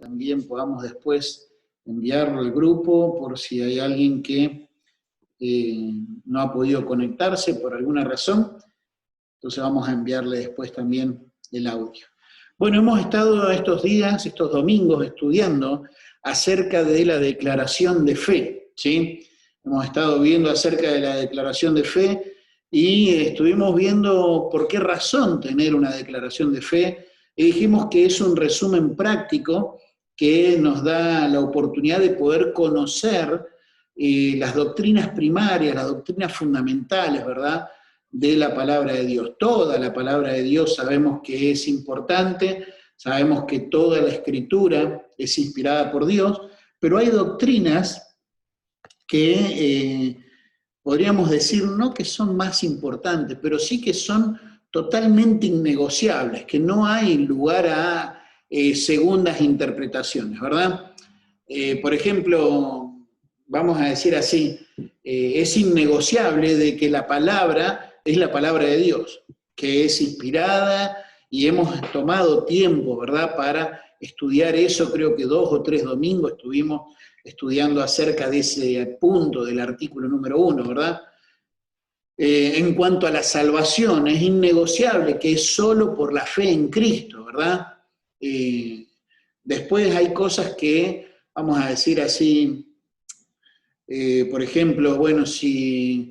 también podamos después enviarlo al grupo por si hay alguien que no ha podido conectarse por alguna razón. Entonces vamos a enviarle después también el audio. Bueno, hemos estado estos días, estos domingos, estudiando acerca de la declaración de fe, ¿sí? Hemos estado viendo acerca de la declaración de fe y estuvimos viendo por qué razón tener una declaración de fe, y dijimos que es un resumen práctico que nos da la oportunidad de poder conocer las doctrinas primarias, las doctrinas fundamentales, ¿verdad?, de la palabra de Dios. Toda la palabra de Dios sabemos que es importante, sabemos que toda la Escritura es inspirada por Dios, pero hay doctrinas que podríamos decir no que son más importantes, pero sí que son totalmente innegociables, que no hay lugar a segundas interpretaciones, ¿verdad? Por ejemplo, vamos a decir así, es innegociable de que la palabra es la palabra de Dios, que es inspirada, y hemos tomado tiempo, ¿verdad?, para estudiar eso. Creo que 2 o 3 domingos estuvimos estudiando acerca de ese punto del artículo número 1, ¿verdad? En cuanto a la salvación, es innegociable que es solo por la fe en Cristo, ¿verdad? Después hay cosas que, vamos a decir así, por ejemplo, bueno, si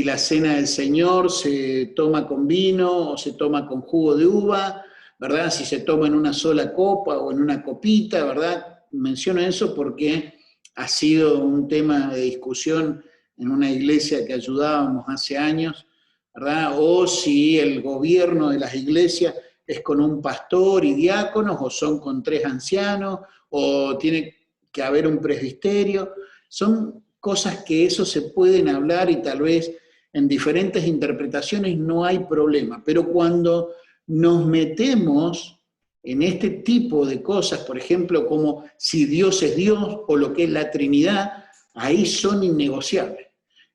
la cena del Señor se toma con vino o se toma con jugo de uva, ¿verdad? Si se toma en una sola copa o en una copita, ¿verdad? Menciono eso porque ha sido un tema de discusión en una iglesia que ayudábamos hace años, ¿verdad? O si el gobierno de las iglesias es con un pastor y diáconos, o son con 3 ancianos, o tiene que haber un presbiterio. Son cosas que eso se pueden hablar y tal vez en diferentes interpretaciones no hay problema, pero cuando nos metemos en este tipo de cosas, por ejemplo, como si Dios es Dios o lo que es la Trinidad, ahí son innegociables.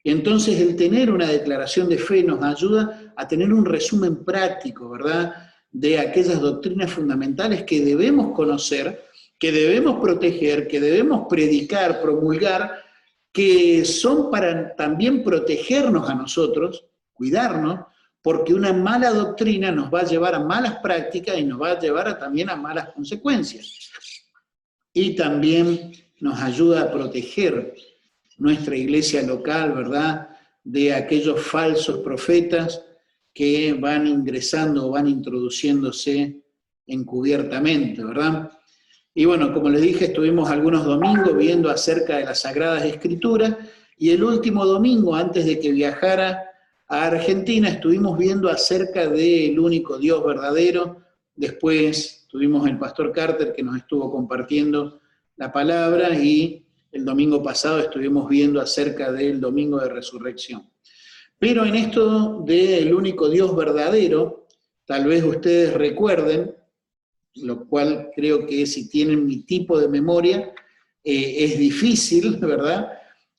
Y entonces el tener una declaración de fe nos ayuda a tener un resumen práctico, ¿verdad?, de aquellas doctrinas fundamentales que debemos conocer, que debemos proteger, que debemos predicar, promulgar, que son para también protegernos a nosotros, cuidarnos, porque una mala doctrina nos va a llevar a malas prácticas y nos va a llevar también a malas consecuencias. Y también nos ayuda a proteger nuestra iglesia local, ¿verdad?, de aquellos falsos profetas que van ingresando o van introduciéndose encubiertamente, ¿verdad? Y bueno, como les dije, estuvimos algunos domingos viendo acerca de las Sagradas Escrituras, y el último domingo, antes de que viajara a Argentina, estuvimos viendo acerca del único Dios verdadero. Después tuvimos el pastor Carter que nos estuvo compartiendo la palabra, y el domingo pasado estuvimos viendo acerca del domingo de resurrección. Pero en esto del único Dios verdadero, tal vez ustedes recuerden, lo cual creo que si tienen mi tipo de memoria, es difícil, ¿verdad?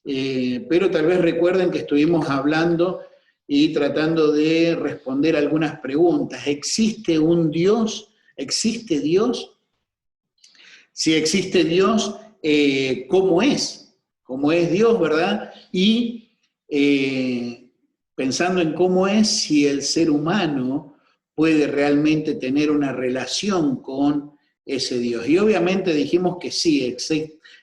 Pero tal vez recuerden que estuvimos hablando y tratando de responder algunas preguntas. ¿Existe un Dios? ¿Existe Dios? Si existe Dios, ¿cómo es? ¿Cómo es Dios, verdad? Y pensando en cómo es, si el ser humano puede realmente tener una relación con ese Dios. Y obviamente dijimos que sí,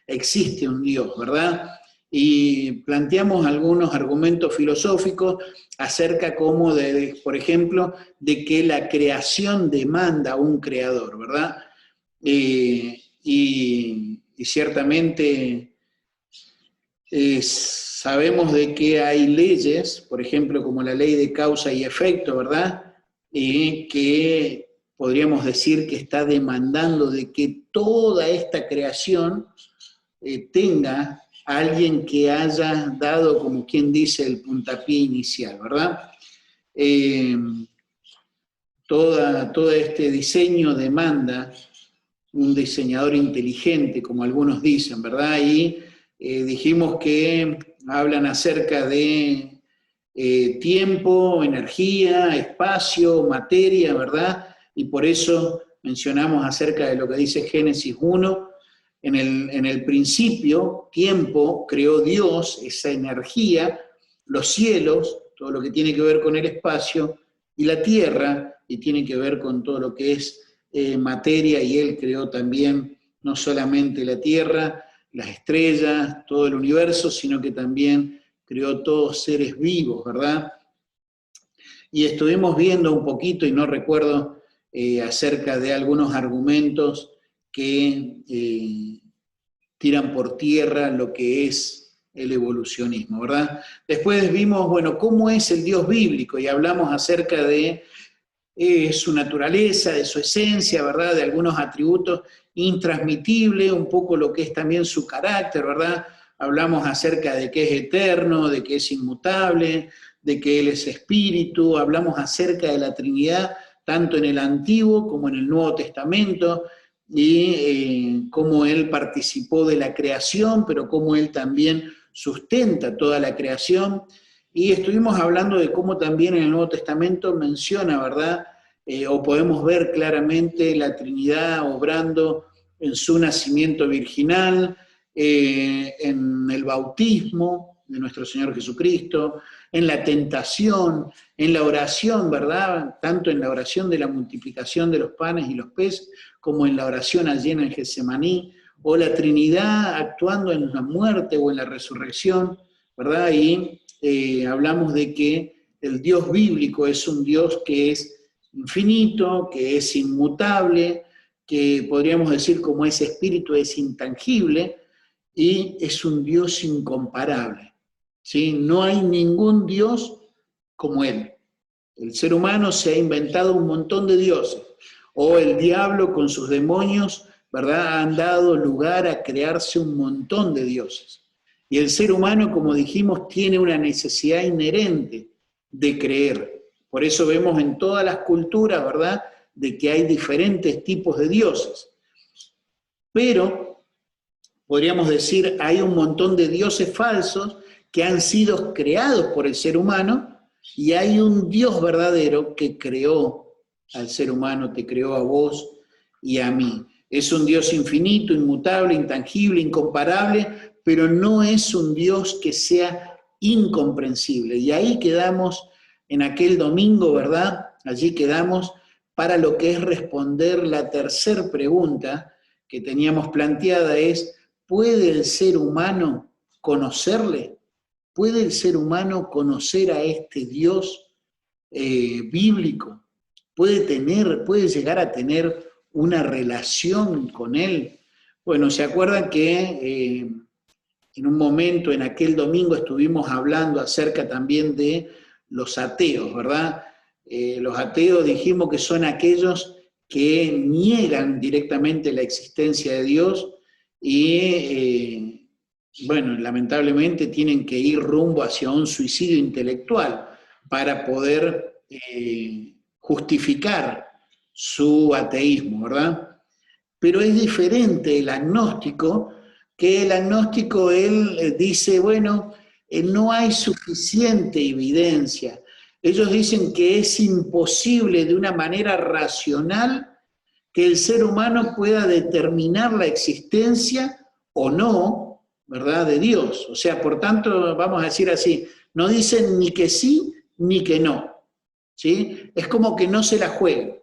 existe un Dios, ¿verdad? Y planteamos algunos argumentos filosóficos acerca como por ejemplo, de que la creación demanda a un creador, ¿verdad? Y ciertamente sabemos de que hay leyes, por ejemplo, como la ley de causa y efecto, ¿verdad?, que podríamos decir que está demandando de que toda esta creación tenga a alguien que haya dado, como quien dice, el puntapié inicial, ¿verdad? Todo este diseño demanda un diseñador inteligente, como algunos dicen, ¿verdad? Y dijimos que hablan acerca de tiempo, energía, espacio, materia, ¿verdad? Y por eso mencionamos acerca de lo que dice Génesis 1, en el principio, tiempo, creó Dios, esa energía, los cielos, todo lo que tiene que ver con el espacio, y la tierra, y tiene que ver con todo lo que es materia, y Él creó también no solamente la tierra, las estrellas, todo el universo, sino que también creó todos seres vivos, ¿verdad? Y estuvimos viendo un poquito, y no recuerdo, acerca de algunos argumentos que tiran por tierra lo que es el evolucionismo, ¿verdad? Después vimos, bueno, cómo es el Dios bíblico, y hablamos acerca de su naturaleza, de su esencia, ¿verdad? De algunos atributos intransmitibles, un poco lo que es también su carácter, ¿verdad? Hablamos acerca de que es eterno, de que es inmutable, de que Él es espíritu, hablamos acerca de la Trinidad, tanto en el Antiguo como en el Nuevo Testamento, y cómo Él participó de la creación, pero cómo Él también sustenta toda la creación. Y estuvimos hablando de cómo también en el Nuevo Testamento menciona, ¿verdad? O podemos ver claramente la Trinidad obrando en su nacimiento virginal, en el bautismo de nuestro Señor Jesucristo, en la tentación, en la oración, ¿verdad? Tanto en la oración de la multiplicación de los panes y los peces, como en la oración allí en el Getsemaní, o la Trinidad actuando en la muerte o en la resurrección, ¿verdad? Y hablamos de que el Dios bíblico es un Dios que es infinito, que es inmutable, que podríamos decir como ese espíritu es intangible, y es un Dios incomparable, ¿sí? No hay ningún Dios como Él. El ser humano se ha inventado un montón de dioses, o el diablo con sus demonios, ¿verdad? Han dado lugar a crearse un montón de dioses. Y el ser humano, como dijimos, tiene una necesidad inherente de creer. Por eso vemos en todas las culturas, ¿verdad?, de que hay diferentes tipos de dioses. Pero, podríamos decir, hay un montón de dioses falsos que han sido creados por el ser humano, y hay un Dios verdadero que creó al ser humano, te creó a vos y a mí. Es un Dios infinito, inmutable, intangible, incomparable, pero no es un Dios que sea incomprensible. Y ahí quedamos en aquel domingo, ¿verdad? Allí quedamos para lo que es responder la tercera pregunta que teníamos planteada, es: ¿puede el ser humano conocerle? ¿Puede el ser humano conocer a este Dios bíblico? ¿Puede llegar a tener una relación con Él? Bueno, ¿se acuerdan que en un momento, en aquel domingo, estuvimos hablando acerca también de los ateos, ¿verdad? Los ateos dijimos que son aquellos que niegan directamente la existencia de Dios y, bueno, lamentablemente tienen que ir rumbo hacia un suicidio intelectual para poder justificar su ateísmo, ¿verdad? Pero es diferente el agnóstico, que el agnóstico, él dice, bueno, no hay suficiente evidencia. Ellos dicen que es imposible de una manera racional que el ser humano pueda determinar la existencia o no, ¿verdad?, de Dios. O sea, por tanto, vamos a decir así, no dicen ni que sí ni que no, ¿sí? Es como que no se la juegan.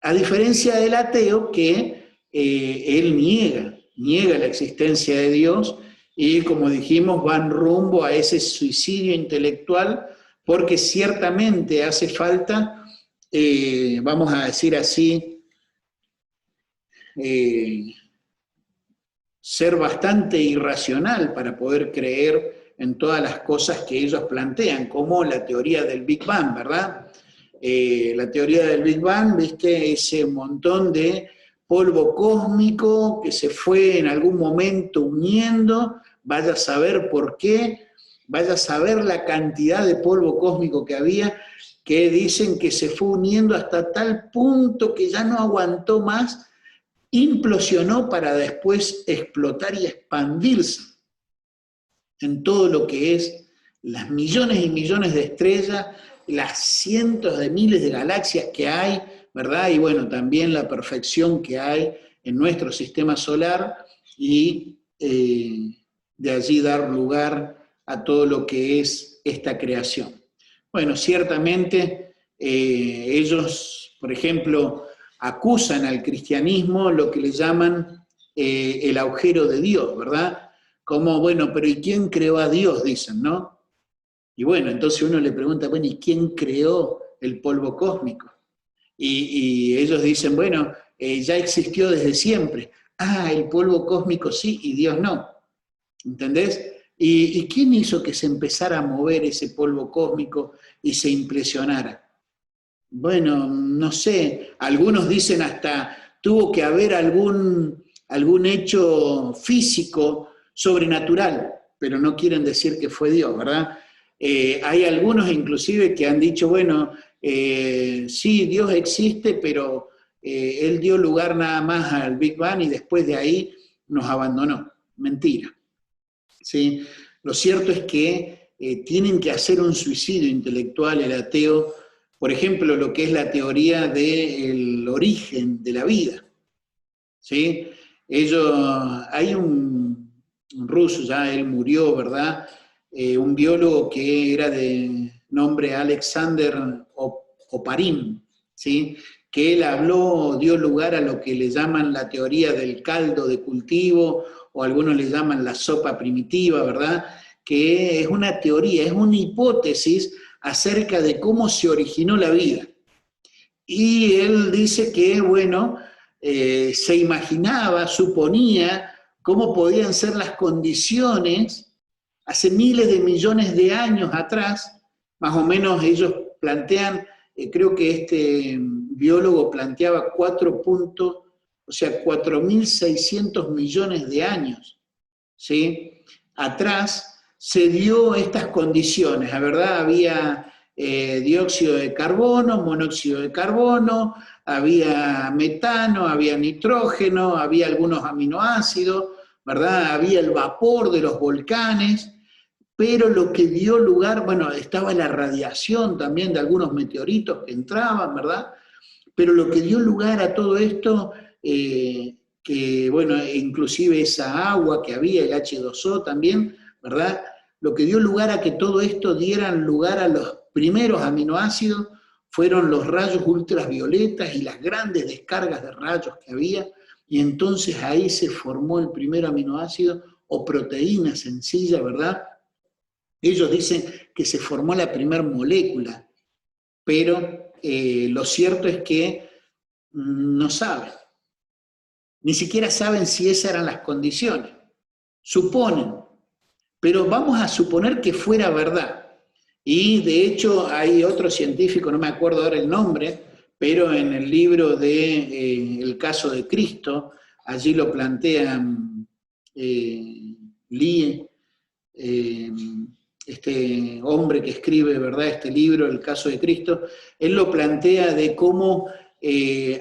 A diferencia del ateo, que él niega la existencia de Dios, y como dijimos, van rumbo a ese suicidio intelectual, porque ciertamente hace falta, vamos a decir así, ser bastante irracional para poder creer en todas las cosas que ellos plantean, como la teoría del Big Bang, ¿verdad? La teoría del Big Bang, ¿viste? Ese montón de polvo cósmico que se fue en algún momento uniendo, vaya a saber por qué, vaya a saber la cantidad de polvo cósmico que había, que dicen que se fue uniendo hasta tal punto que ya no aguantó más, implosionó para después explotar y expandirse en todo lo que es las millones y millones de estrellas, las cientos de miles de galaxias que hay, ¿verdad? Y bueno, también la perfección que hay en nuestro sistema solar y de allí dar lugar a todo lo que es esta creación. Bueno, ciertamente ellos, por ejemplo, acusan al cristianismo lo que le llaman el agujero de Dios, ¿verdad? Como, bueno, pero ¿y quién creó a Dios? Dicen, ¿no? Y bueno, entonces uno le pregunta, bueno, ¿y quién creó el polvo cósmico? Y ellos dicen, bueno, ya existió desde siempre. Ah, el polvo cósmico sí y Dios no. ¿Entendés? ¿Y quién hizo que se empezara a mover ese polvo cósmico y se impresionara? Bueno, no sé, algunos dicen hasta tuvo que haber algún hecho físico sobrenatural, pero no quieren decir que fue Dios, ¿verdad? Hay algunos inclusive que han dicho, bueno, sí, Dios existe, pero Él dio lugar nada más al Big Bang y después de ahí nos abandonó. Mentira. ¿Sí? Lo cierto es que tienen que hacer un suicidio intelectual el ateo, por ejemplo, lo que es la teoría del origen de la vida. ¿Sí? Hay un ruso, ya él murió, ¿verdad? Un biólogo que era de nombre Alexander Oparin, ¿sí? Que él dio lugar a lo que le llaman la teoría del caldo de cultivo, o algunos le llaman la sopa primitiva, ¿verdad? Que es una teoría, es una hipótesis acerca de cómo se originó la vida. Y él dice que, bueno, se imaginaba, suponía cómo podían ser las condiciones hace miles de millones de años atrás, más o menos ellos plantean, creo que este biólogo planteaba 4.600 millones de años, ¿sí? Atrás se dio estas condiciones, la verdad había dióxido de carbono, monóxido de carbono, había metano, había nitrógeno, había algunos aminoácidos, ¿verdad? Había el vapor de los volcanes, pero lo que dio lugar, bueno, estaba la radiación también de algunos meteoritos que entraban, ¿verdad? Pero lo que dio lugar a todo esto, que bueno, inclusive esa agua que había, el H2O también, ¿verdad? Lo que dio lugar a que todo esto dieran lugar a los primeros aminoácidos fueron los rayos ultravioletas y las grandes descargas de rayos que había, y entonces ahí se formó el primer aminoácido o proteína sencilla, ¿verdad? Ellos dicen que se formó la primera molécula, pero lo cierto es que no saben. Ni siquiera saben si esas eran las condiciones. Suponen, pero vamos a suponer que fuera verdad. Y de hecho hay otro científico, no me acuerdo ahora el nombre, pero en el libro de El caso de Cristo, allí lo plantean Lee, este hombre que escribe, ¿verdad?, este libro, El caso de Cristo, él lo plantea de cómo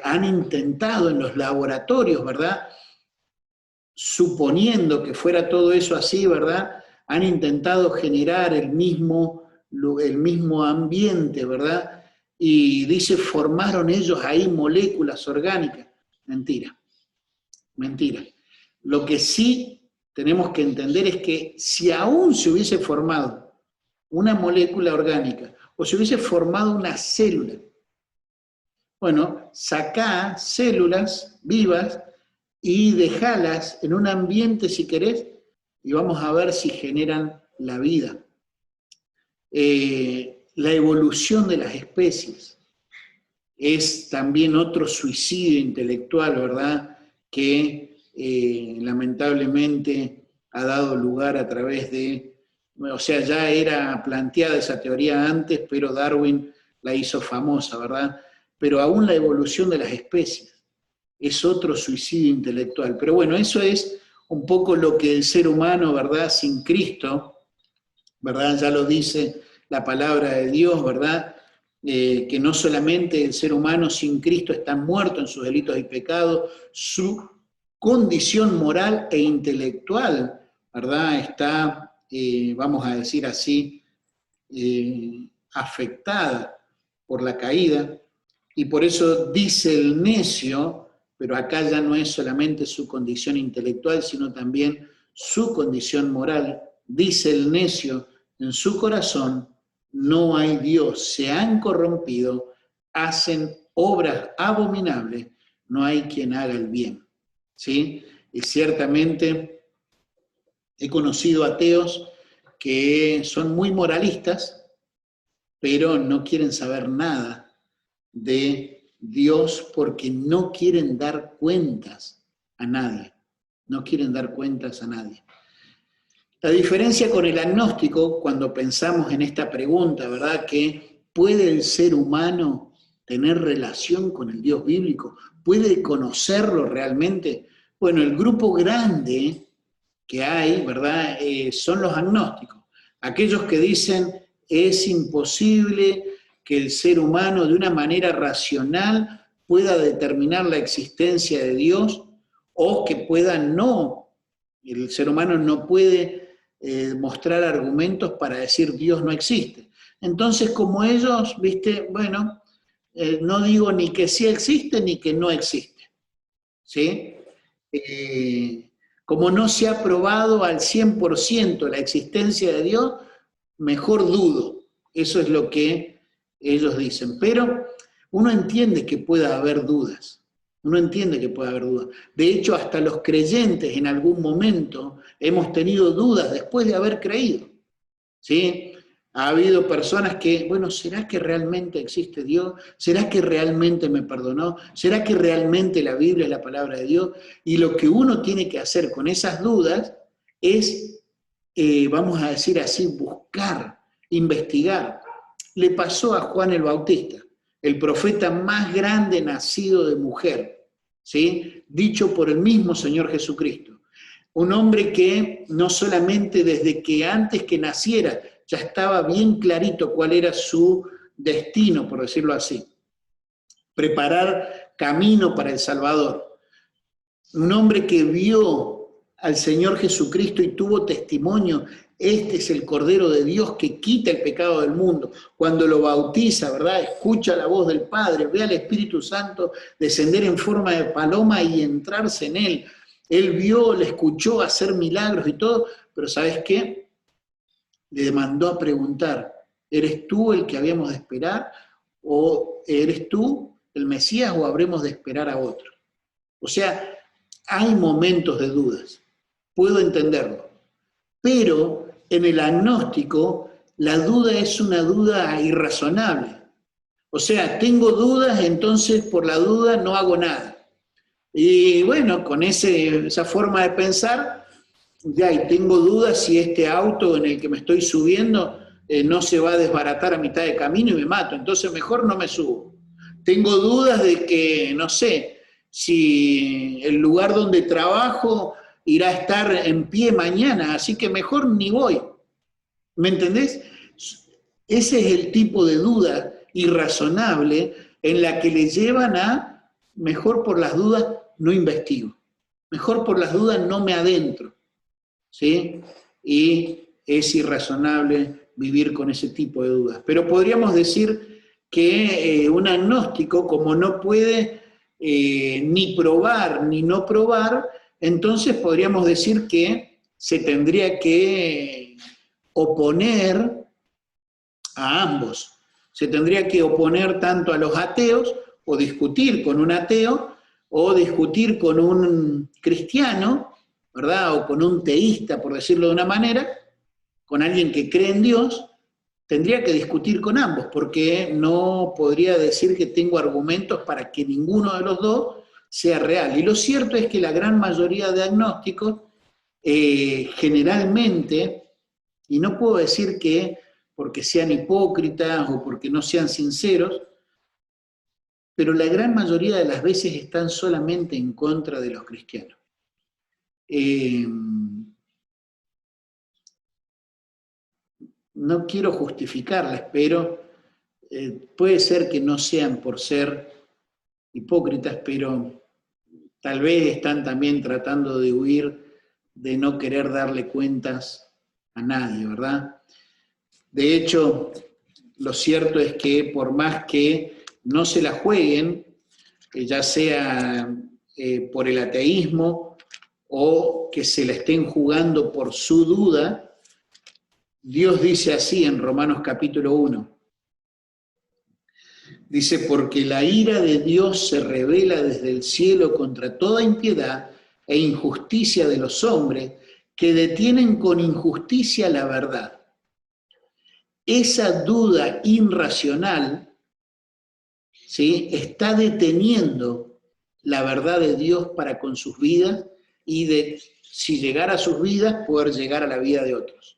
han intentado en los laboratorios, ¿verdad?, suponiendo que fuera todo eso así, ¿verdad?, han intentado generar el mismo ambiente, ¿verdad? Y dice, formaron ellos ahí moléculas orgánicas. Mentira, mentira. Lo que sí tenemos que entender es que si aún se hubiese formado una molécula orgánica o se hubiese formado una célula, bueno, sacá células vivas y dejalas en un ambiente, si querés, y vamos a ver si generan la vida. La evolución de las especies es también otro suicidio intelectual, ¿verdad?, que lamentablemente ha dado lugar a través de, o sea, ya era planteada esa teoría antes, pero Darwin la hizo famosa, ¿verdad? Pero aún la evolución de las especies es otro suicidio intelectual. Pero bueno, eso es un poco lo que el ser humano, ¿verdad?, sin Cristo, ¿verdad?, ya lo dice la palabra de Dios, ¿verdad?, que no solamente el ser humano sin Cristo está muerto en sus delitos y pecados, su condición moral e intelectual, ¿verdad?, está, vamos a decir así, afectada por la caída, Y por eso dice el necio, pero acá ya no es solamente su condición intelectual, sino también su condición moral. Dice el necio en su corazón, no hay Dios, se han corrompido, hacen obras abominables, no hay quien haga el bien. ¿Sí? Y ciertamente he conocido ateos que son muy moralistas, pero no quieren saber nada de Dios porque no quieren dar cuentas a nadie. No quieren dar cuentas a nadie. La diferencia con el agnóstico, cuando pensamos en esta pregunta, ¿verdad? Que ¿puede el ser humano tener relación con el Dios bíblico? ¿Puede conocerlo realmente? Bueno, el grupo grande que hay, ¿verdad? Son los agnósticos. Aquellos que dicen es imposible que el ser humano de una manera racional pueda determinar la existencia de Dios o que pueda no, el ser humano no puede mostrar argumentos para decir Dios no existe. Entonces, como ellos, viste, bueno, no digo ni que sí existe ni que no existe, ¿sí? Como no se ha probado al 100% la existencia de Dios, mejor dudo. Eso es lo que ellos dicen. Pero uno entiende que pueda haber dudas. Uno entiende que puede haber dudas. De hecho, hasta los creyentes en algún momento hemos tenido dudas después de haber creído. ¿Sí? Ha habido personas que, bueno, ¿será que realmente existe Dios? ¿Será que realmente me perdonó? ¿Será que realmente la Biblia es la palabra de Dios? Y lo que uno tiene que hacer con esas dudas es, vamos a decir así, buscar, investigar. Le pasó a Juan el Bautista, el profeta más grande nacido de mujer, ¿sí? Dicho por el mismo Señor Jesucristo. Un hombre que no solamente desde que antes que naciera ya estaba bien clarito cuál era su destino, por decirlo así. Preparar camino para el Salvador. Un hombre que vio al Señor Jesucristo y tuvo testimonio, este es el Cordero de Dios que quita el pecado del mundo. Cuando lo bautiza, ¿verdad? Escucha la voz del Padre, ve al Espíritu Santo descender en forma de paloma y entrarse en él. Él vio, le escuchó hacer milagros y todo, pero ¿sabes qué? Le mandó a preguntar, ¿eres tú el que habíamos de esperar? ¿O eres tú el Mesías o habremos de esperar a otro? O sea, hay momentos de dudas, puedo entenderlo, pero en el agnóstico la duda es una duda irrazonable. O sea, tengo dudas, entonces por la duda no hago nada. Y bueno, con esa forma de pensar, ya, y tengo dudas si este auto en el que me estoy subiendo no se va a desbaratar a mitad de camino y me mato, entonces mejor no me subo. Tengo dudas de que, no sé, si el lugar donde trabajo irá a estar en pie mañana, así que mejor ni voy. ¿Me entendés? Ese es el tipo de duda irrazonable en la que le llevan a, mejor por las dudas, no investigo. Mejor por las dudas no me adentro. ¿Sí? Y es irrazonable vivir con ese tipo de dudas. Pero podríamos decir que un agnóstico, como no puede ni probar ni no probar, entonces podríamos decir que se tendría que oponer a ambos. Se tendría que oponer tanto a los ateos, o discutir con un ateo, o discutir con un cristiano, ¿verdad? O con un teísta, por decirlo de una manera, con alguien que cree en Dios, tendría que discutir con ambos, porque no podría decir que tengo argumentos para que ninguno de los dos sea real. Y lo cierto es que la gran mayoría de agnósticos, generalmente, y no puedo decir que porque sean hipócritas o porque no sean sinceros, pero la gran mayoría de las veces están solamente en contra de los cristianos. No quiero justificarlas, pero puede ser que no sean por ser hipócritas, pero tal vez están también tratando de huir de no querer darle cuentas a nadie, ¿verdad? De hecho, lo cierto es que por más que no se la jueguen, ya sea por el ateísmo o que se la estén jugando por su duda. Dios dice así en Romanos capítulo 1. Dice, porque la ira de Dios se revela desde el cielo contra toda impiedad e injusticia de los hombres que detienen con injusticia la verdad. Esa duda irracional, ¿sí?, está deteniendo la verdad de Dios para con sus vidas y de, si llegara a sus vidas, poder llegar a la vida de otros.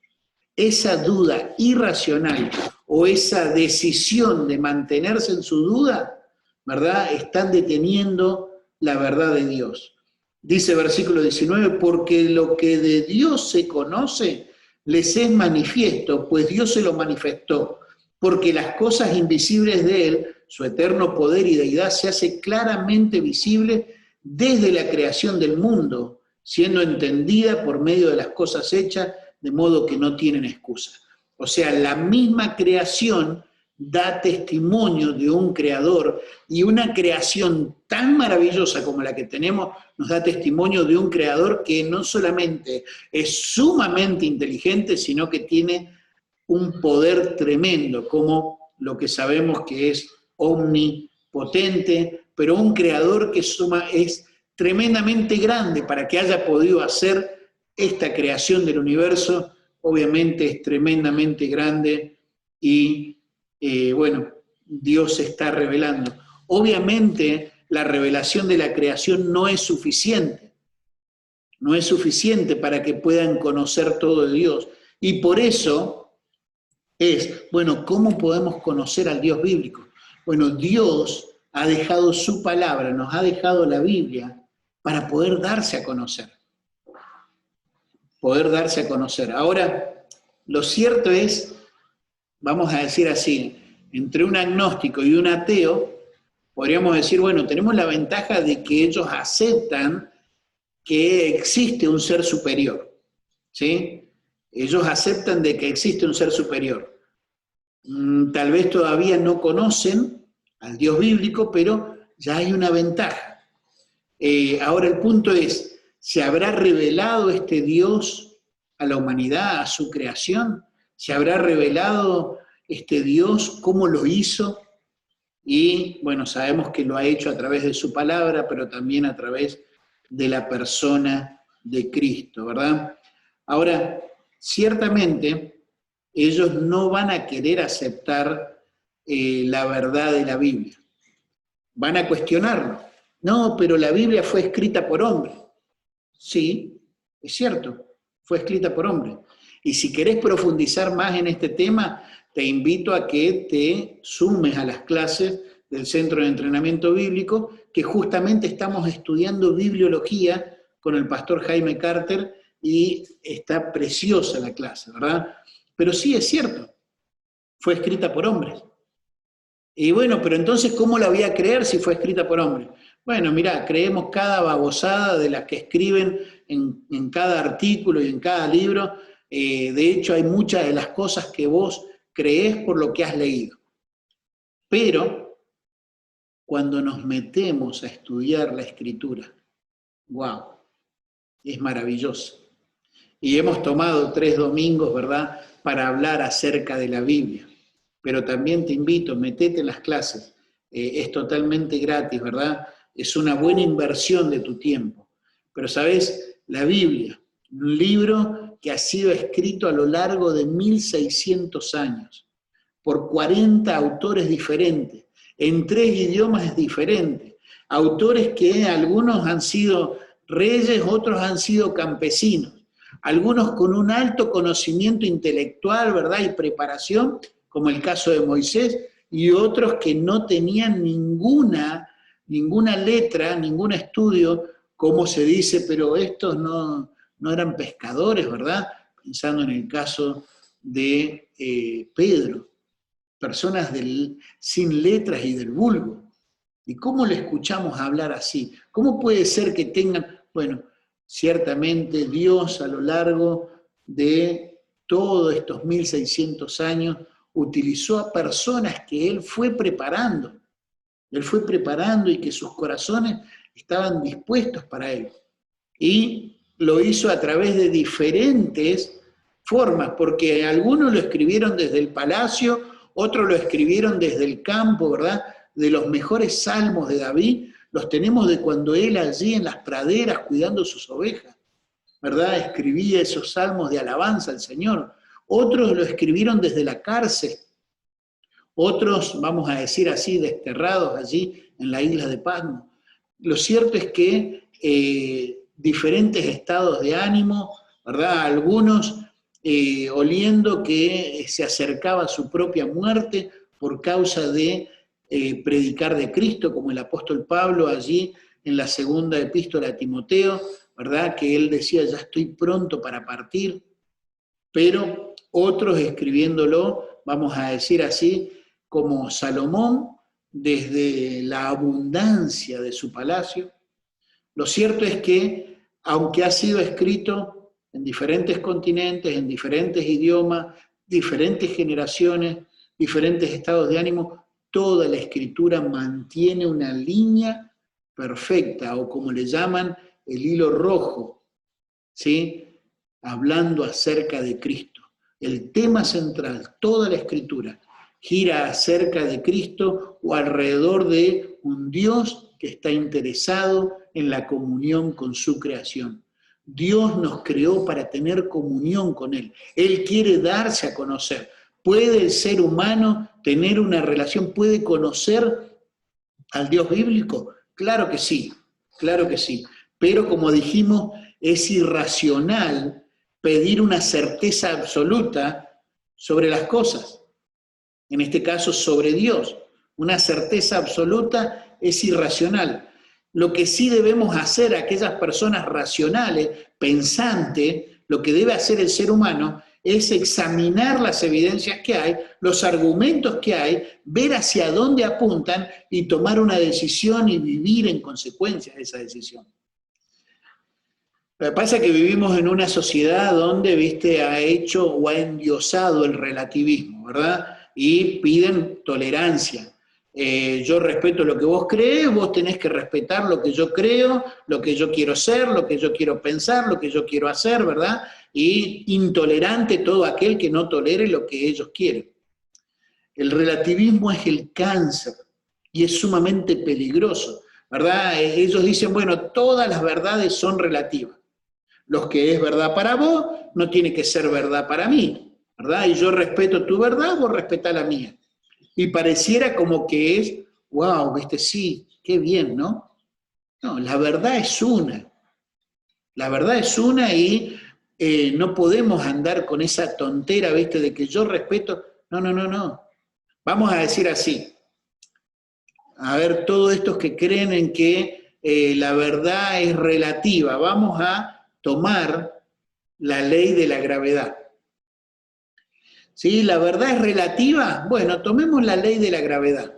Esa duda irracional o esa decisión de mantenerse en su duda, ¿verdad?, están deteniendo la verdad de Dios. Dice versículo 19, porque lo que de Dios se conoce les es manifiesto, pues Dios se lo manifestó, porque las cosas invisibles de Él, su eterno poder y deidad, se hace claramente visible desde la creación del mundo, siendo entendida por medio de las cosas hechas, de modo que no tienen excusa. O sea, la misma creación da testimonio de un creador, y una creación tan maravillosa como la que tenemos nos da testimonio de un creador que no solamente es sumamente inteligente, sino que tiene un poder tremendo, como lo que sabemos que es omnipotente, pero un creador que es tremendamente grande para que haya podido hacer esta creación del universo. Obviamente es tremendamente grande y bueno, Dios se está revelando. Obviamente la revelación de la creación no es suficiente, no es suficiente para que puedan conocer todo de Dios. Y por eso es, bueno, ¿cómo podemos conocer al Dios bíblico? Bueno, Dios ha dejado su palabra, nos ha dejado la Biblia para poder darse a conocer. Poder darse a conocer. Ahora, lo cierto es, vamos a decir así, entre un agnóstico y un ateo, podríamos decir, bueno, tenemos la ventaja de que ellos aceptan que existe un ser superior, ¿sí? Ellos aceptan de que existe un ser superior. Tal vez todavía no conocen al Dios bíblico, pero ya hay una ventaja. Ahora el punto es, ¿se habrá revelado este Dios a la humanidad, a su creación? ¿Se habrá revelado este Dios cómo lo hizo? Y bueno, sabemos que lo ha hecho a través de su palabra, pero también a través de la persona de Cristo, ¿verdad? Ahora, ciertamente, ellos no van a querer aceptar la verdad de la Biblia. Van a cuestionarlo. No, pero la Biblia fue escrita por hombres. Sí, es cierto, fue escrita por hombres. Y si querés profundizar más en este tema, te invito a que te sumes a las clases del Centro de Entrenamiento Bíblico, que justamente estamos estudiando bibliología con el pastor Jaime Carter, y está preciosa la clase, ¿verdad? Pero sí es cierto, fue escrita por hombres. Y bueno, pero entonces, ¿cómo la voy a creer si fue escrita por hombres? Bueno, mirá, creemos cada babosada de las que escriben en cada artículo y en cada libro. De hecho, hay muchas de las cosas que vos creés por lo que has leído. Pero, cuando nos metemos a estudiar la Escritura, wow, es maravilloso. Y hemos tomado 3 domingos, ¿verdad?, para hablar acerca de la Biblia. Pero también te invito, metete en las clases. Es totalmente gratis, ¿verdad? Es una buena inversión de tu tiempo. Pero, ¿sabes? La Biblia, un libro que ha sido escrito a lo largo de 1600 años, por 40 autores diferentes, en 3 idiomas diferentes. Autores que algunos han sido reyes, otros han sido campesinos. Algunos con un alto conocimiento intelectual, ¿verdad?, y preparación, como el caso de Moisés, y otros que no tenían ninguna letra, ningún estudio, como se dice, pero estos no eran pescadores, ¿verdad? Pensando en el caso de Pedro, personas sin letras y del vulgo. ¿Y cómo le escuchamos hablar así? ¿Cómo puede ser que tengan, bueno, ciertamente Dios a lo largo de todos estos 1600 años utilizó a personas que Él fue preparando, Él fue preparando y que sus corazones estaban dispuestos para Él. Y lo hizo a través de diferentes formas, porque algunos lo escribieron desde el palacio, otros lo escribieron desde el campo, ¿verdad? De los mejores salmos de David, los tenemos de cuando él allí en las praderas cuidando sus ovejas, ¿verdad? Escribía esos salmos de alabanza al Señor. Otros lo escribieron desde la cárcel, otros, vamos a decir así, desterrados allí en la isla de Patmos. Lo cierto es que diferentes estados de ánimo, ¿verdad? Algunos oliendo que se acercaba a su propia muerte por causa de predicar de Cristo, como el apóstol Pablo allí en la segunda epístola a Timoteo, ¿verdad? Que él decía, ya estoy pronto para partir, pero otros escribiéndolo, vamos a decir así, como Salomón, desde la abundancia de su palacio. Lo cierto es que, aunque ha sido escrito en diferentes continentes, en diferentes idiomas, diferentes generaciones, diferentes estados de ánimo, toda la escritura mantiene una línea perfecta, o como le llaman, el hilo rojo, ¿sí? Hablando acerca de Cristo. El tema central, toda la escritura, gira acerca de Cristo o alrededor de un Dios que está interesado en la comunión con su creación. Dios nos creó para tener comunión con Él. Él quiere darse a conocer. ¿Puede el ser humano tener una relación? ¿Puede conocer al Dios bíblico? Claro que sí, claro que sí. Pero como dijimos, es irracional pedir una certeza absoluta sobre las cosas. En este caso, sobre Dios. Una certeza absoluta es irracional. Lo que sí debemos hacer aquellas personas racionales, pensantes, lo que debe hacer el ser humano es examinar las evidencias que hay, los argumentos que hay, ver hacia dónde apuntan y tomar una decisión y vivir en consecuencia de esa decisión. Lo que pasa es que vivimos en una sociedad donde, viste, ha hecho o ha endiosado el relativismo, ¿verdad? Y piden tolerancia. Yo respeto lo que vos crees, vos tenés que respetar lo que yo creo, lo que yo quiero ser, lo que yo quiero pensar, lo que yo quiero hacer, ¿verdad? Y intolerante todo aquel que no tolere lo que ellos quieren. El relativismo es el cáncer y es sumamente peligroso, ¿verdad? Ellos dicen, bueno, todas las verdades son relativas. Lo que es verdad para vos no tiene que ser verdad para mí, ¿verdad? Y yo respeto tu verdad, vos respetás la mía. Y pareciera como que es, wow, viste, sí, qué bien, ¿no? No, la verdad es una. La verdad es una y no podemos andar con esa tontera, viste, de que yo respeto. No, no, no, no. Vamos a decir así. A ver, todos estos que creen en que la verdad es relativa, vamos a tomar la ley de la gravedad. ¿Sí? ¿La verdad es relativa? Bueno, tomemos la ley de la gravedad.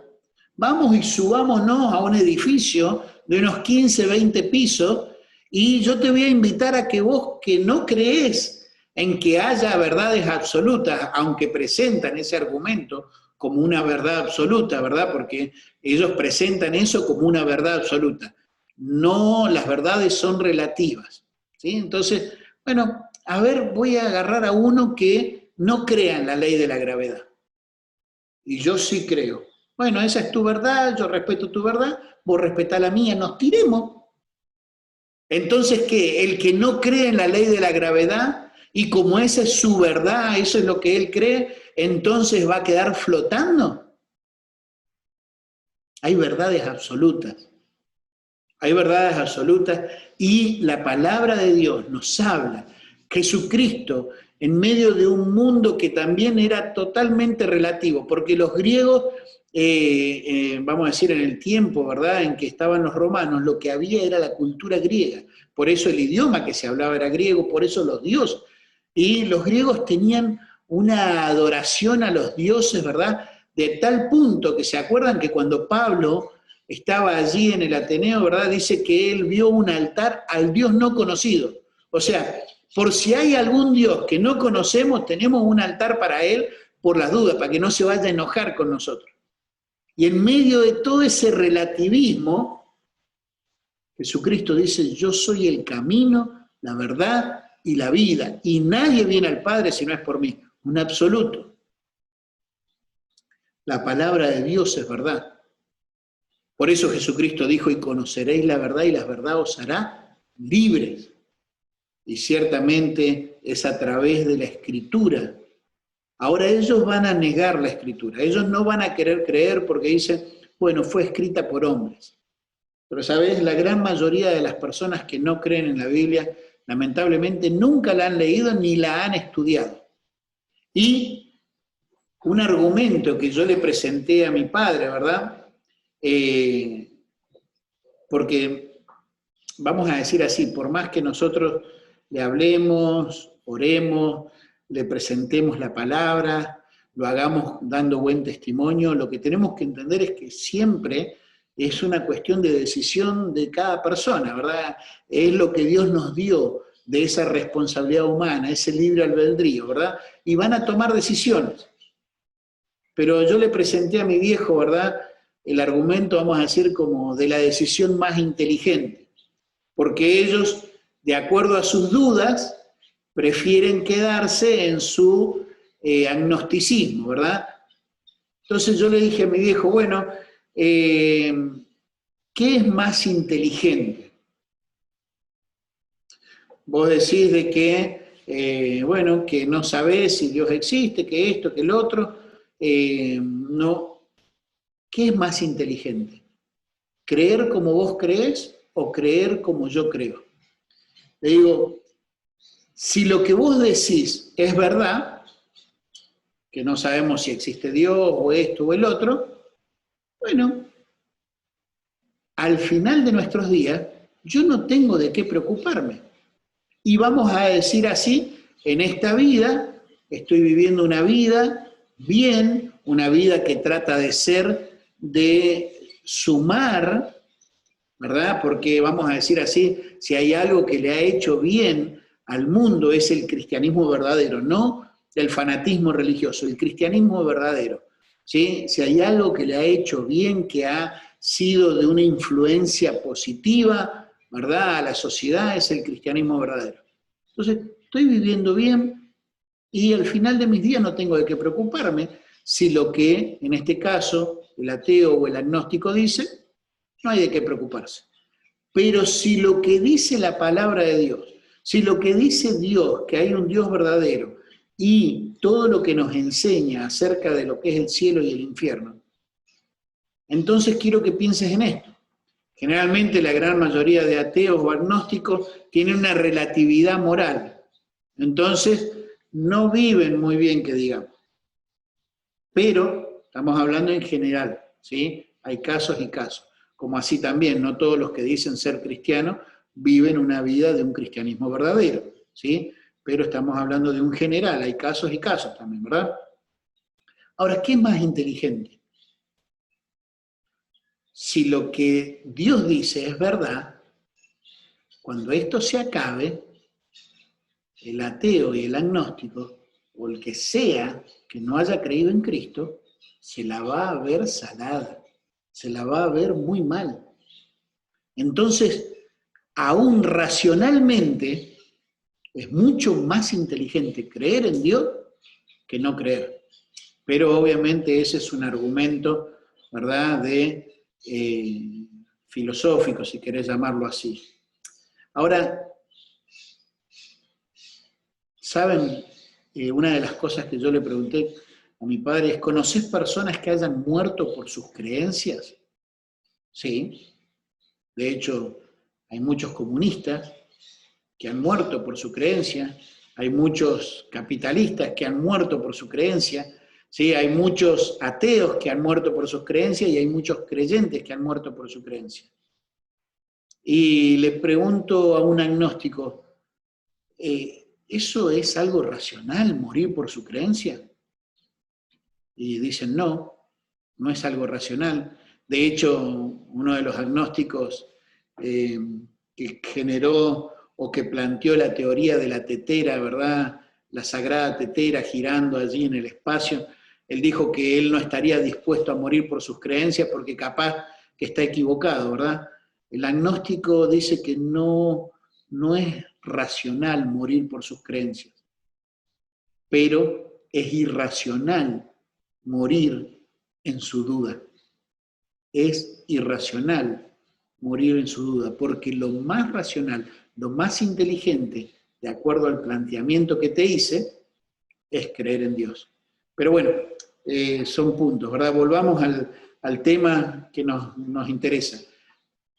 Vamos y subámonos a un edificio de unos 15, 20 pisos y yo te voy a invitar a que vos que no creés en que haya verdades absolutas, aunque presentan ese argumento como una verdad absoluta, ¿verdad? Porque ellos presentan eso como una verdad absoluta. No, las verdades son relativas. ¿Sí? Entonces, bueno, a ver, voy a agarrar a uno que no crea en la ley de la gravedad. Y yo sí creo. Bueno, esa es tu verdad, yo respeto tu verdad, vos respetás la mía, nos tiremos. Entonces, ¿qué? El que no cree en la ley de la gravedad, y como esa es su verdad, eso es lo que él cree, entonces va a quedar flotando. Hay verdades absolutas. Hay verdades absolutas y la palabra de Dios nos habla. Jesucristo, en medio de un mundo que también era totalmente relativo, porque los griegos, vamos a decir en el tiempo, ¿verdad?, en que estaban los romanos, lo que había era la cultura griega. Por eso el idioma que se hablaba era griego, por eso los dioses. Y los griegos tenían una adoración a los dioses, ¿verdad?, de tal punto que se acuerdan que cuando Pablo estaba allí en el Ateneo, ¿verdad? Dice que él vio un altar al Dios no conocido. O sea, por si hay algún Dios que no conocemos, tenemos un altar para él por las dudas, para que no se vaya a enojar con nosotros. Y en medio de todo ese relativismo, Jesucristo dice, yo soy el camino, la verdad y la vida, y nadie viene al Padre si no es por mí, un absoluto. La palabra de Dios es verdad. Por eso Jesucristo dijo, y conoceréis la verdad, y la verdad os hará libres. Y ciertamente es a través de la Escritura. Ahora ellos van a negar la Escritura, ellos no van a querer creer porque dicen, bueno, fue escrita por hombres. Pero sabes, la gran mayoría de las personas que no creen en la Biblia, lamentablemente nunca la han leído ni la han estudiado. Y un argumento que yo le presenté a mi padre, ¿verdad? Porque, vamos a decir así, por más que nosotros le hablemos, oremos, le presentemos la palabra, lo hagamos dando buen testimonio, lo que tenemos que entender es que siempre es una cuestión de decisión de cada persona, ¿verdad? Es lo que Dios nos dio de esa responsabilidad humana, ese libre albedrío, ¿verdad? Y van a tomar decisiones. Pero yo le presenté a mi viejo, ¿verdad?, el argumento, vamos a decir, como de la decisión más inteligente, porque ellos, de acuerdo a sus dudas, prefieren quedarse en su agnosticismo, ¿verdad? Entonces yo le dije a mi viejo, bueno, ¿qué es más inteligente? Vos decís de que, bueno, que no sabés si Dios existe, que esto, que el otro, no. ¿Qué es más inteligente? ¿Creer como vos crees o creer como yo creo? Le digo, si lo que vos decís es verdad, que no sabemos si existe Dios o esto o el otro, bueno, al final de nuestros días yo no tengo de qué preocuparme. Y vamos a decir así, en esta vida estoy viviendo una vida bien, una vida que trata de ser, de sumar, ¿verdad? Porque vamos a decir así, si hay algo que le ha hecho bien al mundo es el cristianismo verdadero, no el fanatismo religioso, el cristianismo verdadero. ¿Sí? Si hay algo que le ha hecho bien, que ha sido de una influencia positiva, ¿verdad?, a la sociedad, es el cristianismo verdadero. Entonces, estoy viviendo bien y al final de mis días no tengo de qué preocuparme si lo que, en este caso, el ateo o el agnóstico dice, no hay de qué preocuparse. Pero si lo que dice la palabra de Dios, si lo que dice Dios, que hay un Dios verdadero, y todo lo que nos enseña acerca de lo que es el cielo y el infierno, entonces quiero que pienses en esto. Generalmente la gran mayoría de ateos o agnósticos tienen una relatividad moral. Entonces, no viven muy bien, que digamos. Pero estamos hablando en general, ¿sí? Hay casos y casos. Como así también, no todos los que dicen ser cristianos viven una vida de un cristianismo verdadero, ¿sí? Pero estamos hablando de un general, hay casos y casos también, ¿verdad? Ahora, ¿qué es más inteligente? Si lo que Dios dice es verdad, cuando esto se acabe, el ateo y el agnóstico, o el que sea que no haya creído en Cristo, se la va a ver salada, se la va a ver muy mal. Entonces, aún racionalmente, es mucho más inteligente creer en Dios que no creer. Pero obviamente ese es un argumento, ¿verdad?, de filosófico, si querés llamarlo así. Ahora, ¿saben? Una de las cosas que yo le pregunté a mi padre es, ¿conocés personas que hayan muerto por sus creencias? Sí. De hecho, hay muchos comunistas que han muerto por su creencia, hay muchos capitalistas que han muerto por su creencia, ¿sí? Hay muchos ateos que han muerto por sus creencias y hay muchos creyentes que han muerto por su creencia. Y le pregunto a un agnóstico, ¿eso es algo racional, morir por su creencia? Y dicen, no, no es algo racional. De hecho, uno de los agnósticos que generó o que planteó la teoría de la tetera, ¿verdad?, la sagrada tetera girando allí en el espacio, Él dijo que él no estaría dispuesto a morir por sus creencias porque capaz que está equivocado, ¿verdad? El agnóstico dice que no es racional morir por sus creencias, pero es irracional morir en su duda. Es irracional morir en su duda, porque lo más racional, lo más inteligente, de acuerdo al planteamiento que te hice, es creer en Dios. Pero bueno, son puntos, ¿verdad? Volvamos al tema que nos interesa.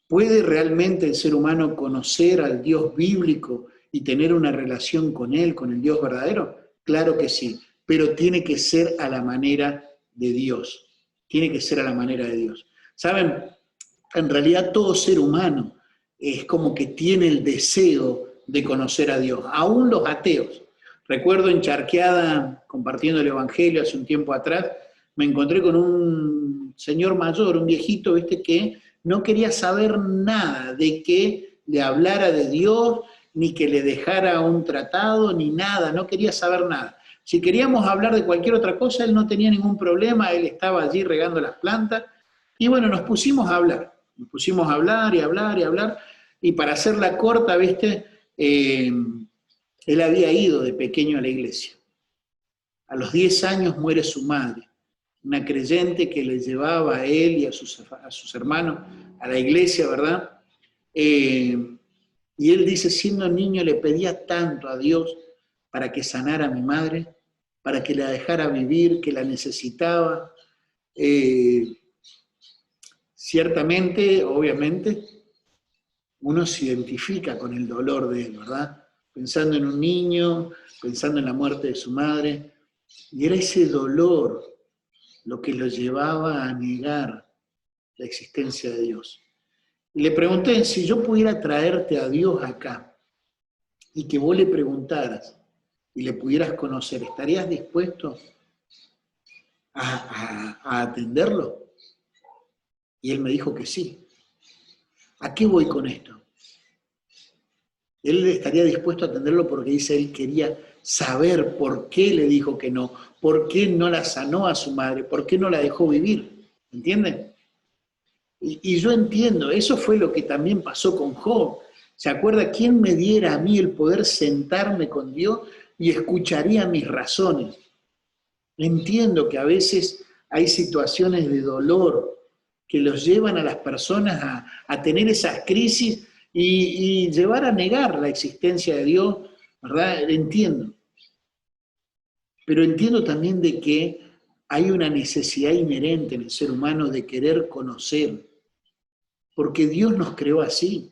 ¿Puede realmente el ser humano conocer al Dios bíblico y tener una relación con Él, con el Dios verdadero? Claro que sí, pero tiene que ser a la manera de Dios. Tiene que ser a la manera de Dios. ¿Saben? En realidad todo ser humano es como que tiene el deseo de conocer a Dios, aún los ateos. Recuerdo en Charqueada, compartiendo el Evangelio hace un tiempo atrás, me encontré con un señor mayor, un viejito, ¿viste?, que no quería saber nada de que le hablara de Dios, ni que le dejara un tratado, ni nada, no quería saber nada. Si queríamos hablar de cualquier otra cosa, él no tenía ningún problema, él estaba allí regando las plantas, y bueno, nos pusimos a hablar y hablar y hablar, y para hacerla corta, ¿viste?, él había ido de pequeño a la iglesia. A los 10 años muere su madre, una creyente que le llevaba a él y a sus hermanos a la iglesia, ¿verdad? Y él dice, siendo niño le pedía tanto a Dios para que sanara a mi madre, para que la dejara vivir, que la necesitaba. Ciertamente, obviamente, uno se identifica con el dolor de él, ¿verdad? Pensando en un niño, pensando en la muerte de su madre, y era ese dolor lo que lo llevaba a negar la existencia de Dios. Y le pregunté, si yo pudiera traerte a Dios acá, y que vos le preguntaras, y le pudieras conocer, ¿estarías dispuesto a atenderlo? Y él me dijo que sí. ¿A qué voy con esto? Él estaría dispuesto a atenderlo porque dice, él quería saber por qué le dijo que no, por qué no la sanó a su madre, por qué no la dejó vivir, ¿entienden? Y yo entiendo, eso fue lo que también pasó con Job. ¿Se acuerda? ¿Quién me diera a mí el poder sentarme con Dios y escucharía mis razones? Entiendo que a veces hay situaciones de dolor que los llevan a las personas a tener esas crisis y llevar a negar la existencia de Dios, ¿verdad? Entiendo. Pero entiendo también de que hay una necesidad inherente en el ser humano de querer conocer, porque Dios nos creó así.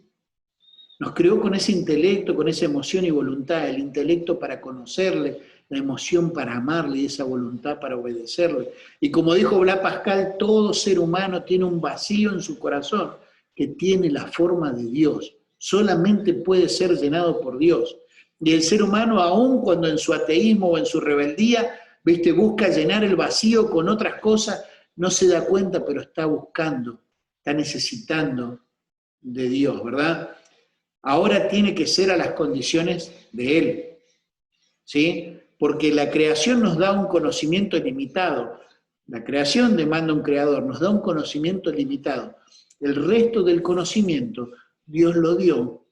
Nos creó con ese intelecto, con esa emoción y voluntad, el intelecto para conocerle, la emoción para amarle y esa voluntad para obedecerle. Y como dijo Blas Pascal, todo ser humano tiene un vacío en su corazón que tiene la forma de Dios. Solamente puede ser llenado por Dios. Y el ser humano, aun cuando en su ateísmo o en su rebeldía, ¿viste?, busca llenar el vacío con otras cosas, no se da cuenta, pero está buscando, está necesitando de Dios, ¿verdad? Ahora tiene que ser a las condiciones de Él, ¿sí? Porque la creación nos da un conocimiento limitado. La creación demanda un creador, nos da un conocimiento limitado. El resto del conocimiento Dios lo dio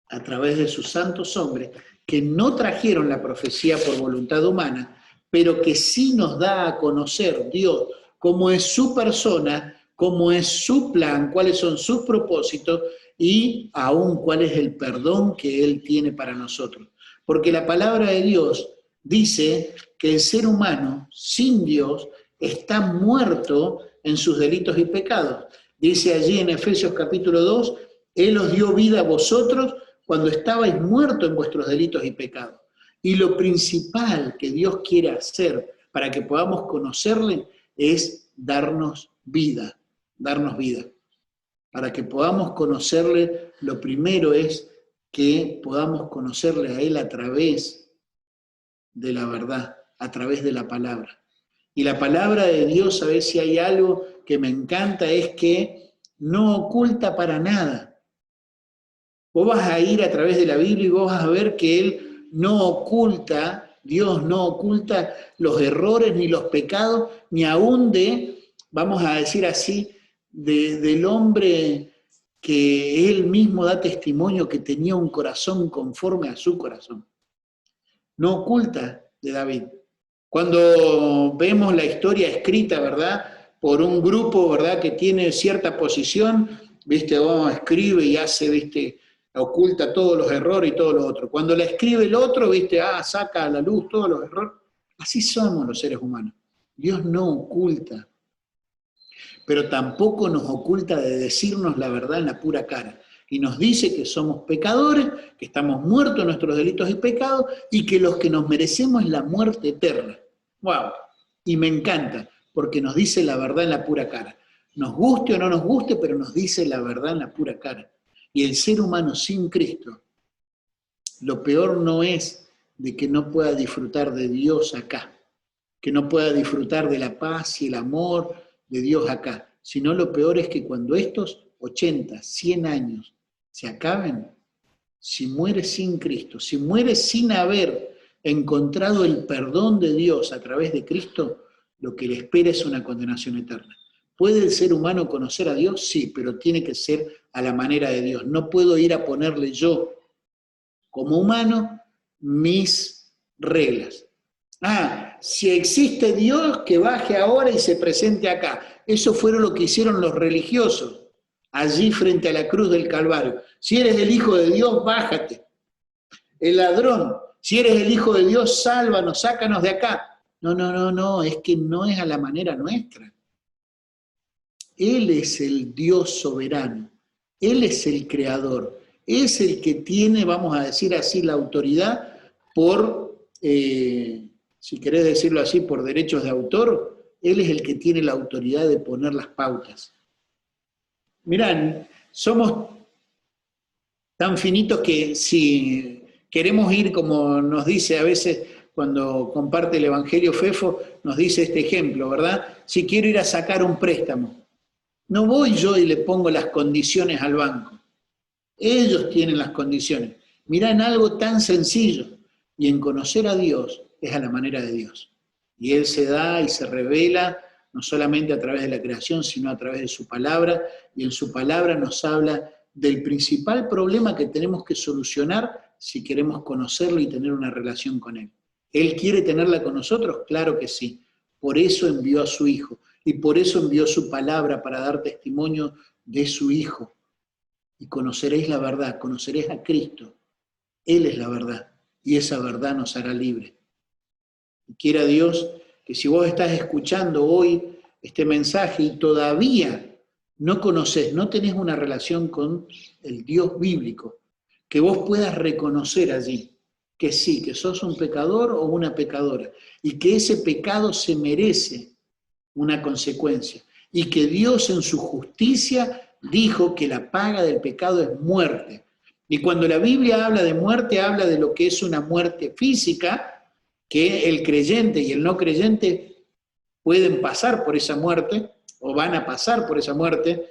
a través de sus santos hombres que no trajeron la profecía por voluntad humana, pero que sí nos da a conocer Dios, cómo es su persona, cómo es su plan, cuáles son sus propósitos y aún cuál es el perdón que Él tiene para nosotros. Porque la palabra de Dios dice que el ser humano sin Dios está muerto en sus delitos y pecados. Dice allí en Efesios capítulo 2, Él os dio vida a vosotros cuando estabais muertos en vuestros delitos y pecados. Y lo principal que Dios quiere hacer para que podamos conocerle es darnos vida, darnos vida. Para que podamos conocerle, lo primero es que podamos conocerle a Él a través de la verdad, a través de la palabra. Y la palabra de Dios, a ver si hay algo que me encanta, es que no oculta para nada. Vos vas a ir a través de la Biblia y vos vas a ver que Él no oculta Dios no oculta los errores ni los pecados, ni aún de, vamos a decir así, del hombre que él mismo da testimonio que tenía un corazón conforme a su corazón. No oculta de David. Cuando vemos la historia escrita, ¿verdad?, por un grupo, ¿verdad?, que tiene cierta posición, ¿viste?, escribe y hace, ¿viste?, oculta todos los errores y todo lo otro. Cuando la escribe el otro, ¿viste?, saca a la luz todos los errores. Así somos los seres humanos. Dios no oculta, pero tampoco nos oculta de decirnos la verdad en la pura cara. Y nos dice que somos pecadores, que estamos muertos en nuestros delitos y pecados, y que los que nos merecemos es la muerte eterna. ¡Wow! Y me encanta, porque nos dice la verdad en la pura cara. Nos guste o no nos guste, pero nos dice la verdad en la pura cara. Y el ser humano sin Cristo, lo peor no es de que no pueda disfrutar de Dios acá, que no pueda disfrutar de la paz y el amor de Dios acá, sino lo peor es que cuando estos 80, 100 años se acaben, si mueres sin Cristo, si mueres sin haber encontrado el perdón de Dios a través de Cristo, lo que le espera es una condenación eterna. ¿Puede el ser humano conocer a Dios? Sí, pero tiene que ser a la manera de Dios. No puedo ir a ponerle yo, como humano, mis reglas. Si existe Dios, que baje ahora y se presente acá. Eso fue lo que hicieron los religiosos, allí frente a la cruz del Calvario. Si eres el Hijo de Dios, bájate. El ladrón, si eres el Hijo de Dios, sálvanos, sácanos de acá. No, es que no es a la manera nuestra. Él es el Dios soberano, Él es el creador, es el que tiene, vamos a decir así, la autoridad por, si querés decirlo así, por derechos de autor, Él es el que tiene la autoridad de poner las pautas. Mirá, somos tan finitos que si queremos ir, como nos dice a veces cuando comparte el Evangelio Fefo, nos dice este ejemplo, ¿verdad? Si quiero ir a sacar un préstamo, no voy yo y le pongo las condiciones al banco. Ellos tienen las condiciones. Mirá, en algo tan sencillo, y en conocer a Dios es a la manera de Dios. Y Él se da y se revela, no solamente a través de la creación, sino a través de su palabra, y en su palabra nos habla del principal problema que tenemos que solucionar si queremos conocerlo y tener una relación con Él. ¿Él quiere tenerla con nosotros? Claro que sí. Por eso envió a su Hijo, y por eso envió su palabra para dar testimonio de su Hijo. Y conoceréis la verdad, conoceréis a Cristo. Él es la verdad, y esa verdad nos hará libres. Y quiera Dios que si vos estás escuchando hoy este mensaje y todavía no conocés, no tenés una relación con el Dios bíblico, que vos puedas reconocer allí que sí, que sos un pecador o una pecadora, y que ese pecado se merece una consecuencia, y que Dios en su justicia dijo que la paga del pecado es muerte. Y cuando la Biblia habla de muerte, habla de lo que es una muerte física, que el creyente y el no creyente pueden pasar por esa muerte, o van a pasar por esa muerte,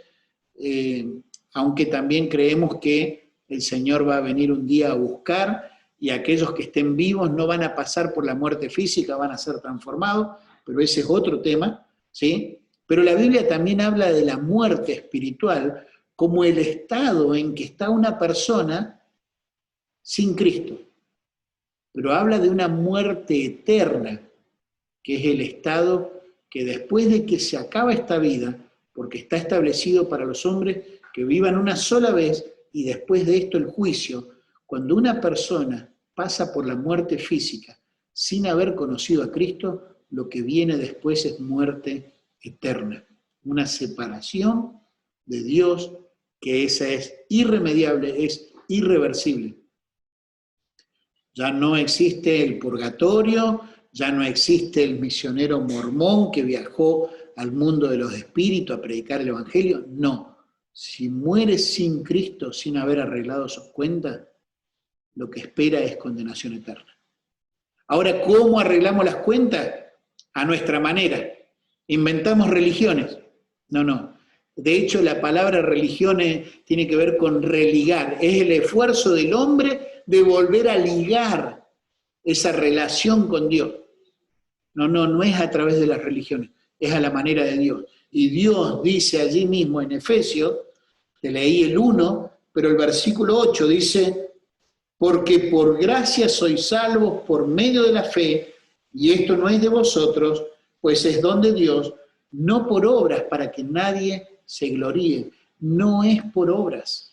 aunque también creemos que el Señor va a venir un día a buscar, y aquellos que estén vivos no van a pasar por la muerte física, van a ser transformados, pero ese es otro tema, ¿sí? Pero la Biblia también habla de la muerte espiritual como el estado en que está una persona sin Cristo. Pero habla de una muerte eterna, que es el estado que después de que se acaba esta vida, porque está establecido para los hombres que vivan una sola vez y después de esto el juicio, cuando una persona pasa por la muerte física sin haber conocido a Cristo, lo que viene después es muerte eterna, una separación de Dios, que esa es irremediable, es irreversible. Ya no existe el purgatorio, ya no existe el misionero mormón que viajó al mundo de los espíritus a predicar el Evangelio, no. Si mueres sin Cristo, sin haber arreglado sus cuentas, lo que espera es condenación eterna. Ahora, ¿cómo arreglamos las cuentas? A nuestra manera. ¿Inventamos religiones? No. De hecho, la palabra religiones tiene que ver con religar. Es el esfuerzo del hombre de volver a ligar esa relación con Dios. No es a través de las religiones, es a la manera de Dios. Y Dios dice allí mismo en Efesios, te leí el 1, pero el versículo 8 dice, porque por gracia sois salvos por medio de la fe, y esto no es de vosotros, pues es don de Dios, no por obras para que nadie se gloríe. No es por obras,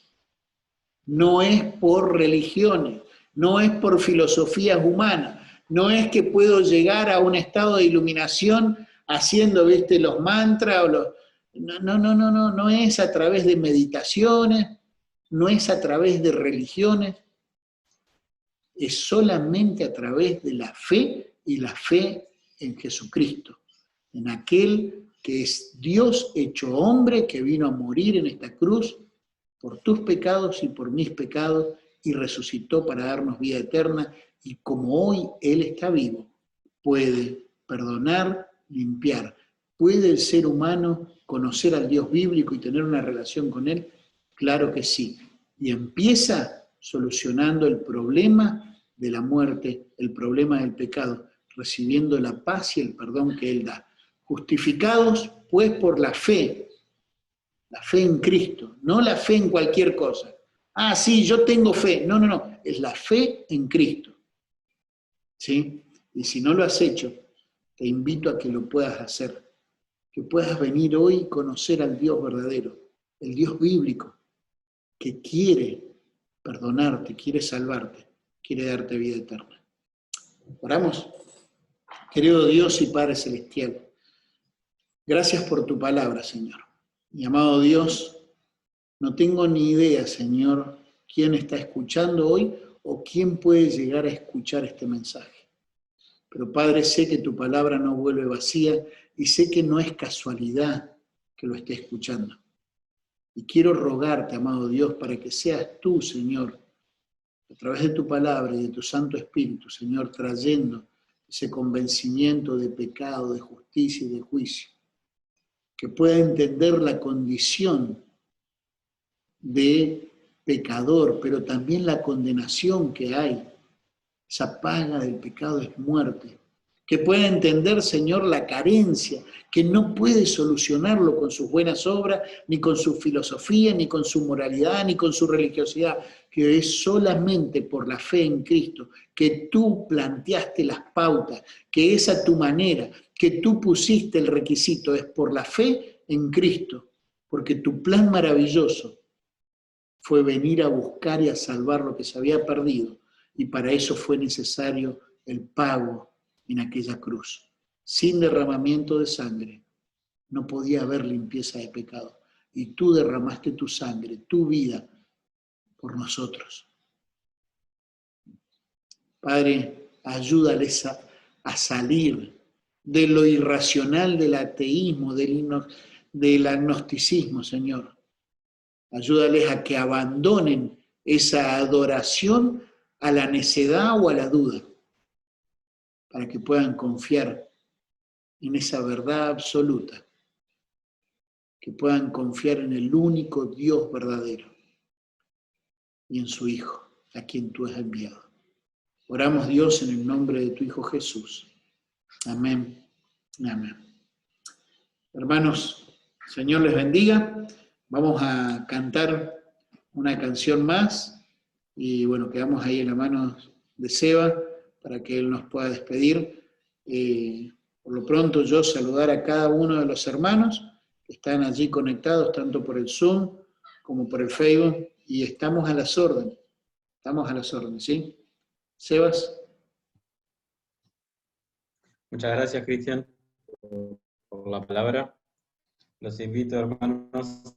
no es por religiones, no es por filosofías humanas, no es que puedo llegar a un estado de iluminación haciendo, viste, los mantras o los... No es a través de meditaciones, no es a través de religiones, es solamente a través de la fe y la fe en Jesucristo, en aquel que es Dios hecho hombre, que vino a morir en esta cruz por tus pecados y por mis pecados, y resucitó para darnos vida eterna, y como hoy Él está vivo, puede perdonar, limpiar. ¿Puede el ser humano conocer al Dios bíblico y tener una relación con Él? Claro que sí. Y empieza solucionando el problema de la muerte, el problema del pecado, recibiendo la paz y el perdón que Él da. Justificados, pues, por la fe en Cristo, no la fe en cualquier cosa. Ah, sí, yo tengo fe. No, es la fe en Cristo. ¿Sí? Y si no lo has hecho, te invito a que lo puedas hacer, que puedas venir hoy y conocer al Dios verdadero, el Dios bíblico, que quiere perdonarte, quiere salvarte, quiere darte vida eterna. Oramos. Querido Dios y Padre Celestial, gracias por tu palabra, Señor. Mi amado Dios, no tengo ni idea, Señor, quién está escuchando hoy o quién puede llegar a escuchar este mensaje. Pero Padre, sé que tu palabra no vuelve vacía y sé que no es casualidad que lo esté escuchando. Y quiero rogarte, amado Dios, para que seas tú, Señor, a través de tu palabra y de tu Santo Espíritu, Señor, trayendo ese convencimiento de pecado, de justicia y de juicio, que pueda entender la condición de pecador, pero también la condenación que hay. Esa paga del pecado es muerte. Que pueda entender, Señor, la carencia, que no puede solucionarlo con sus buenas obras, ni con su filosofía, ni con su moralidad, ni con su religiosidad, que es solamente por la fe en Cristo, que tú planteaste las pautas, que es a tu manera, que tú pusiste el requisito, es por la fe en Cristo, porque tu plan maravilloso fue venir a buscar y a salvar lo que se había perdido, y para eso fue necesario el pago en aquella cruz. Sin derramamiento de sangre no podía haber limpieza de pecado, y tú derramaste tu sangre, tu vida, por nosotros. Padre, ayúdales a salir de lo irracional del ateísmo, del agnosticismo, Señor. Ayúdales a que abandonen esa adoración a la necedad o a la duda, para que puedan confiar en esa verdad absoluta, que puedan confiar en el único Dios verdadero y en su Hijo, a quien tú has enviado. Oramos, Dios, en el nombre de tu Hijo Jesús. Amén. Amén. Hermanos, Señor les bendiga. Vamos a cantar una canción más y bueno, quedamos ahí en las manos de Seba para que él nos pueda despedir. Por lo pronto yo saludar a cada uno de los hermanos que están allí conectados, tanto por el Zoom como por el Facebook, y estamos a las órdenes, ¿sí? Sebas. Muchas gracias, Cristian, por la palabra. Los invito, hermanos,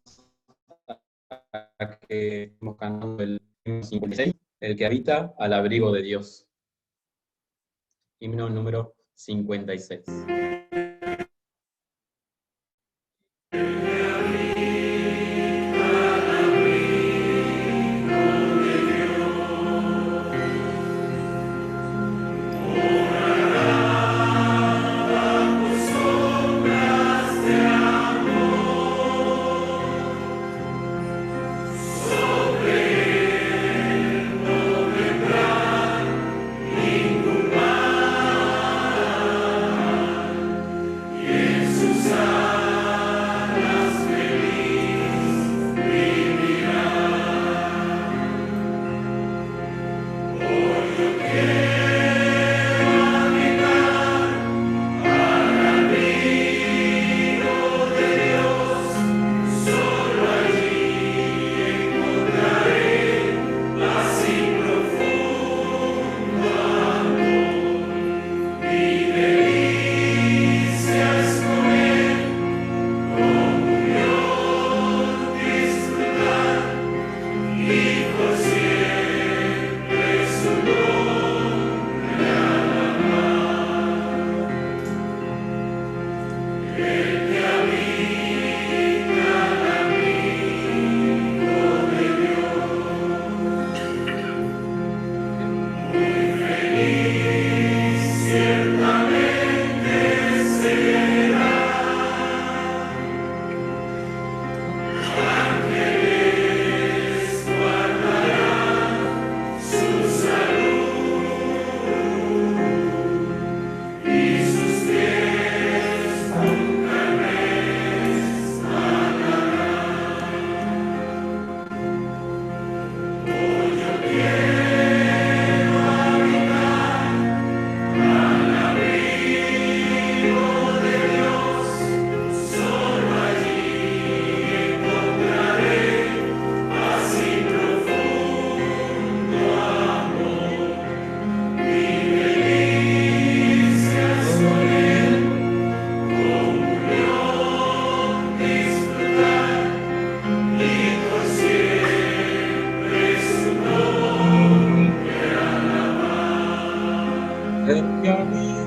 a que estemos cantando el himno 56, el que habita al abrigo de Dios. Himno número 56. Ningún Ven y habita.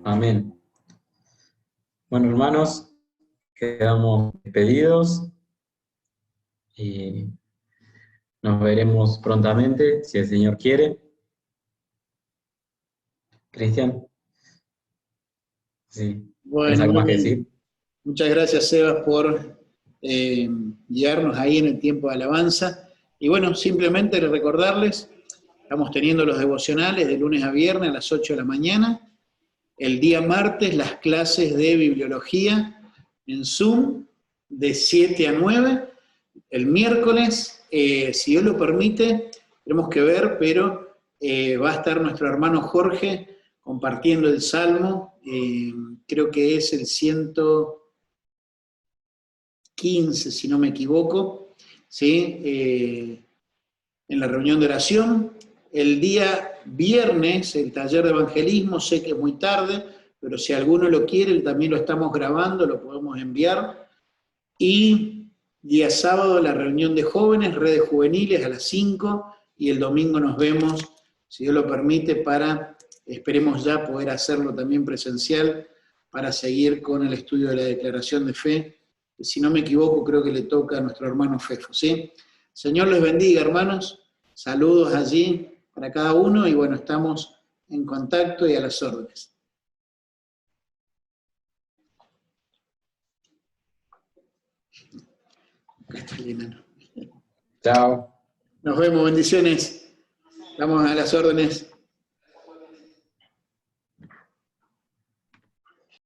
Amén. Bueno, hermanos, quedamos despedidos y nos veremos prontamente, si el Señor quiere. Cristian, sí, ¿tienes Bueno, algo muy más que bien. decir? Muchas gracias, Sebas, por guiarnos ahí en el tiempo de alabanza. Y bueno, simplemente recordarles, estamos teniendo los devocionales de lunes a viernes a las 8 de la mañana. El día martes las clases de bibliología en Zoom de 7 a 9. El miércoles, si Dios lo permite, tenemos que ver, pero va a estar nuestro hermano Jorge compartiendo el Salmo, creo que es el 115, si no me equivoco, ¿sí? En la reunión de oración. El día viernes, el taller de evangelismo, sé que es muy tarde, pero si alguno lo quiere, también lo estamos grabando, lo podemos enviar. Y día sábado, la reunión de jóvenes, redes juveniles a las 5, y el domingo nos vemos, si Dios lo permite, para, esperemos ya poder hacerlo también presencial, para seguir con el estudio de la declaración de fe, que si no me equivoco, creo que le toca a nuestro hermano Fefo, ¿sí? Señor les bendiga, hermanos. Saludos allí para cada uno y bueno, estamos en contacto y a las órdenes. Chao. Nos vemos, bendiciones. Estamos a las órdenes.